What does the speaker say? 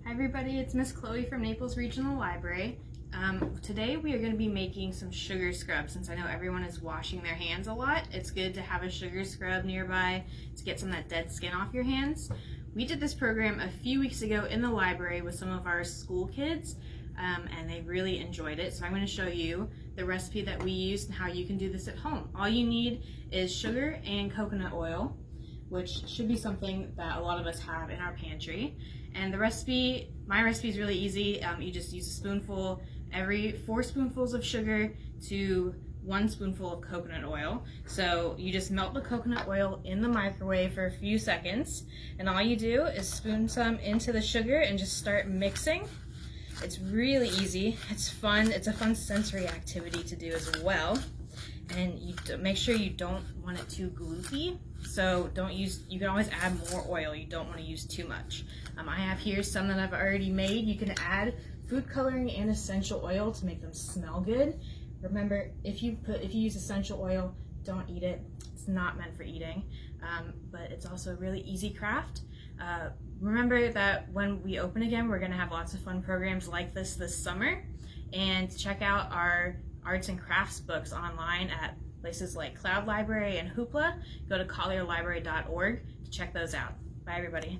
Hi everybody, it's Miss Chloe from Naples Regional Library. Today we are going to be making some sugar scrub. Since I know everyone is washing their hands a lot, it's good to have a sugar scrub nearby to get some of that dead skin off your hands. We did this program a few weeks ago in the library with some of our school kids and they really enjoyed it. So I'm going to show you the recipe that we used and how you can do this at home. All you need is sugar and coconut oil, which should be something that a lot of us have in our pantry. And the recipe, my recipe is really easy. You just use a spoonful every 4 spoonfuls of sugar to 1 spoonful of coconut oil. So you just melt the coconut oil in the microwave for a few seconds, and all you do is spoon some into the sugar and just start mixing. It's really easy, it's fun, it's a fun sensory activity to do as well. And you make sure you don't want it too gloopy, so you can always add more oil. You don't want to use too much. I have here some that I've already made. You can add food coloring and essential oil to make them smell good. Remember, if you use essential oil, don't eat it. It's not meant for eating, but it's also a really easy craft. Remember that when we open again, we're going to have lots of fun programs like this summer, and check out our arts and crafts books online at places like Cloud Library and Hoopla. Go to collierlibrary.org to check those out. Bye everybody.